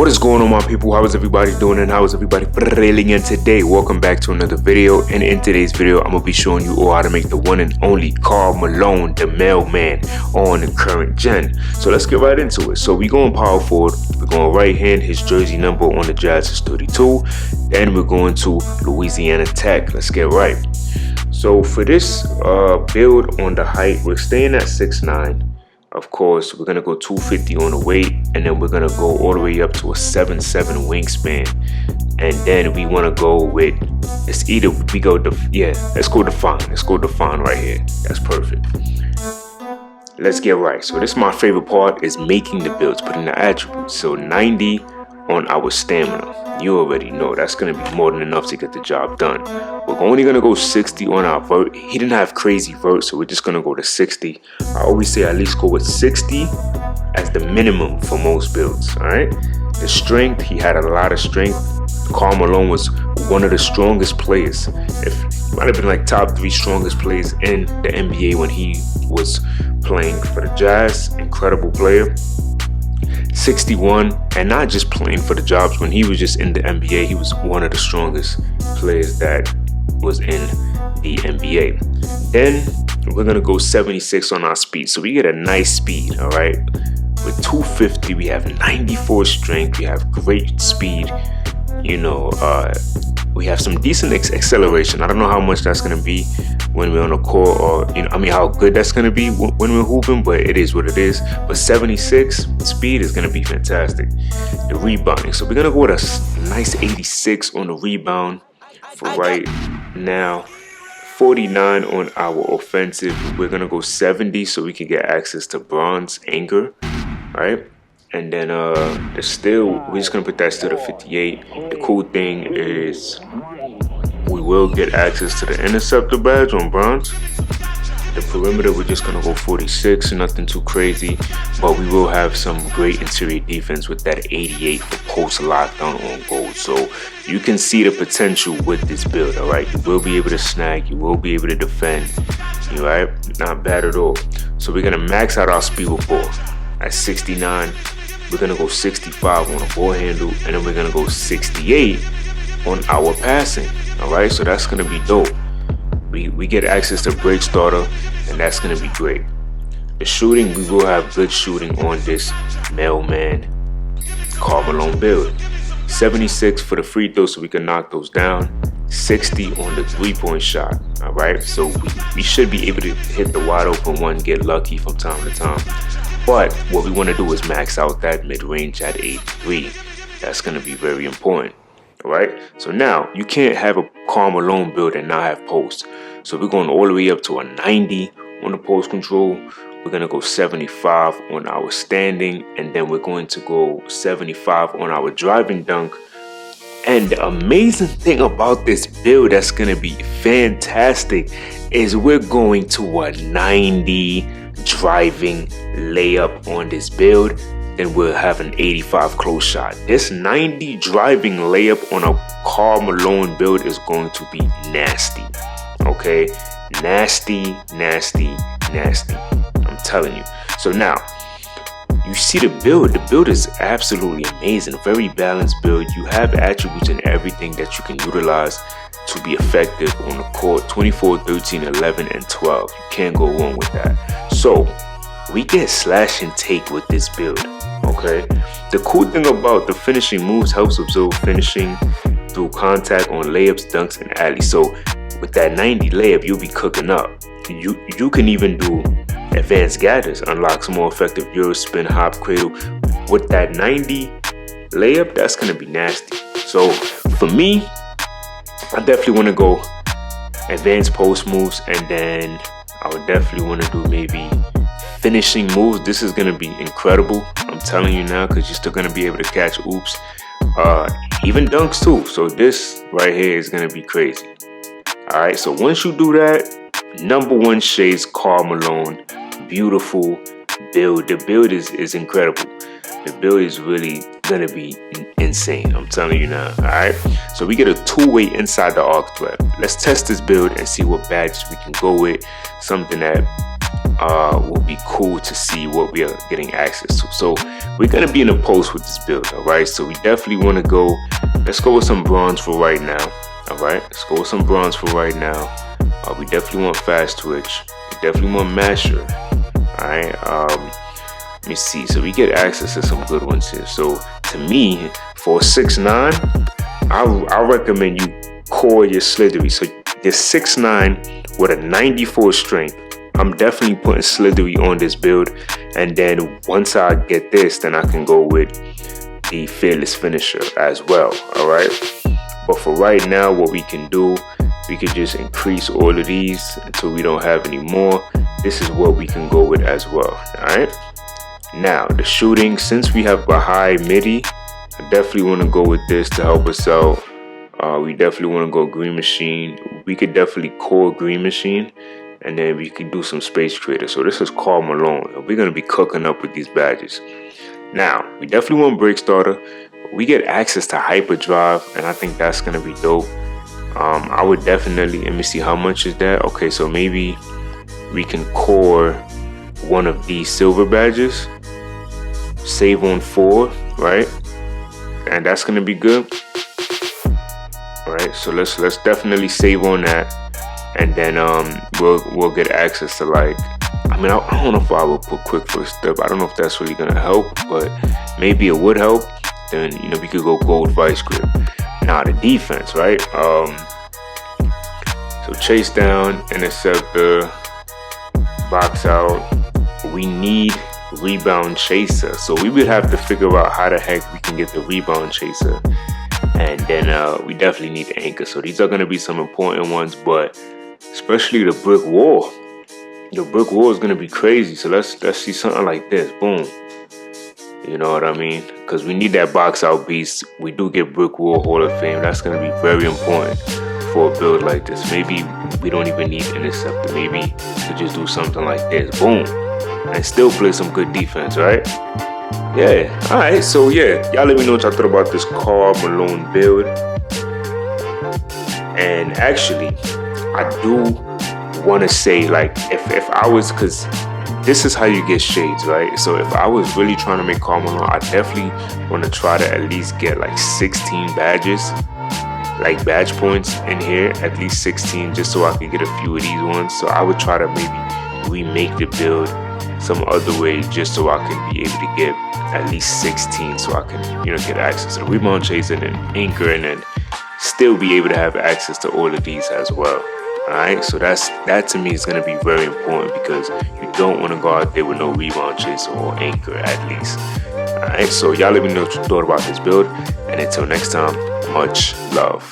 What is going on, my people? How is everybody doing and how is everybody feeling? And today, welcome back to another video. And in today's video, I'm gonna be showing you all how to make the one and only KARL Malone, the mailman, on the current gen. So let's get right into it. So we're going power forward, we're going right hand. His jersey number on the Jazz is 32. Then we're going to Louisiana Tech. Let's get right. So for this build on the height, we're staying at 6'9". Of course, we're gonna go 250 on the weight, and then we're gonna go all the way up to a 7'7" wingspan. And then we wanna go with, it's either we go let's go define. Let's go define right here. That's perfect. Let's get right. So this is my favorite part, is making the builds, putting the attributes. So 90 on our stamina. You already know that's gonna be more than enough to get the job done. We're only gonna go 60 on our vert. He didn't have crazy vert, so we're just gonna go to 60. I always say at least go with 60 as the minimum for most builds. All right. The strength, he had a lot of strength. KARL Malone was one of the strongest players. Might have been like top 3 strongest players in the NBA when he was playing for the Jazz. Incredible player. 61, and not just playing for the jobs. When he was just in the NBA, he was one of the strongest players that was in the NBA. Then we're gonna go 76 on our speed, so we get a nice speed. All right, with 250 we have 94 strength, we have great speed. You know, we have some decent acceleration. I don't know how much that's gonna be when we're on the court, or how good that's gonna be when we're hooping, but it is what it is. But 76 speed is gonna be fantastic. The rebounding, so we're gonna go with a nice 86 on the rebound for right now. 49 on our offensive. We're gonna go 70 so we can get access to bronze anchor. All right. And then the steal, we're just gonna put that still to 58. The cool thing is we will get access to the interceptor badge on bronze. The perimeter, we're just gonna go 46, nothing too crazy, but we will have some great interior defense with that 88 for post lockdown on gold. So you can see the potential with this build. All right, you will be able to snag, you will be able to defend. All right, not bad at all. So we're gonna max out our speed with ball at 69. We're gonna go 65 on the ball handle, and then we're gonna go 68 on our passing. All right, so that's gonna be dope. We get access to break starter, and that's gonna be great. The shooting, we will have good shooting on this mailman KARL Malone build. 76 for the free throws, so we can knock those down. 60 on the 3-point shot. All right, so we should be able to hit the wide open one, get lucky from time to time. But what we want to do is max out that mid-range at 83. That's going to be very important. All right. So now you can't have a KARL Malone build and not have post. So we're going all the way up to a 90 on the post control. We're going to go 75 on our standing. And then we're going to go 75 on our driving dunk. And the amazing thing about this build that's going to be fantastic is we're going to a 90 driving layup on this build. Then we'll have an 85 close shot. This 90 driving layup on a KARL Malone build is going to be nasty. Okay, nasty, nasty, nasty. I'm telling you. So now you see the build. The build is absolutely amazing. Very balanced build. You have attributes and everything that you can utilize to be effective on the court. 24, 13, 11, and 12. You can't go wrong with that. So we get slash and take with this build. Okay. The cool thing about the finishing moves, helps absorb finishing through contact on layups, dunks, and alleys. So with that 90 layup, you'll be cooking up. You can even do advanced gathers, unlocks more effective Euro spin, hop, cradle. With that 90 layup, that's gonna be nasty. So for me, I definitely want to go advanced post moves, and then I would definitely want to do maybe finishing moves. This is going to be incredible. I'm telling you now, because you're still going to be able to catch oops. Even dunks too. So this right here is going to be crazy. All right, so once you do that, number 1 shades KARL Malone. Beautiful build. The build is incredible. The build is really going to be insane. I'm telling you now. All right, so we get a 2-way inside the arc threat. Let's test this build and see what badges we can go with. Something that will be cool to see what we are getting access to. So we're gonna be in a post with this build, all right? So we definitely want to go. Let's go with some bronze for right now, all right? Let's go with some bronze for right now. We definitely want fast twitch. We definitely want master. All right. Let me see. So we get access to some good ones here. So to me, for 6'9", I recommend you core your Slithery. So your 6'9" with a 94 strength. I'm definitely putting Slithery on this build, and then once I get this, then I can go with the Fearless Finisher as well. All right. But for right now, what we can do, we could just increase all of these until we don't have any more. This is what we can go with as well. All right. Now the shooting, since we have a high midi, I definitely want to go with this to help us out. We definitely want to go Green Machine. We could definitely core Green Machine, and then we could do some Space Creator. So this is KARL Malone, and we're gonna be cooking up with these badges. Now we definitely want Break Starter. We get access to Hyperdrive, and I think that's gonna be dope. I would definitely, let me see, how much is that? Okay, so maybe we can core one of these silver badges, save on 4, right? And that's gonna be good. All right, so let's definitely save on that, and then we'll get access to, like, I mean, I don't know if I would put quick first step. I don't know if that's really gonna help, but maybe it would help. Then, you know, we could go gold vice grip. Now the defense, right? So chase down, interceptor, box out. We need rebound chaser. So we would have to figure out how the heck we can get the rebound chaser. And then we definitely need the anchor. So these are going to be some important ones, but especially the brick wall. The brick wall is going to be crazy. So let's see something like this. Boom. You know what I mean? Because we need that box out beast. We do get brick wall Hall of Fame. That's going to be very important for a build like this. Maybe we don't even need interceptor. Maybe to just do something like this. Boom. And still play some good defense, right? Yeah. All right. So yeah, y'all let me know what y'all thought about this KARL Malone build. And actually, I do want to say, like, if I was, because this is how you get shades, right? So if I was really trying to make KARL Malone, I definitely want to try to at least get like 16 badges, like badge points in here, at least 16, just so I could get a few of these ones. So I would try to maybe remake the build some other way, just so I can be able to get at least 16, so I can, you know, get access to the rebound chaser and anchor, and then still be able to have access to all of these as well. All right, so that to me is going to be very important, because you don't want to go out there with no rebound chaser or anchor at least. All right, so y'all let me know what you thought about this build, and until next time, much love.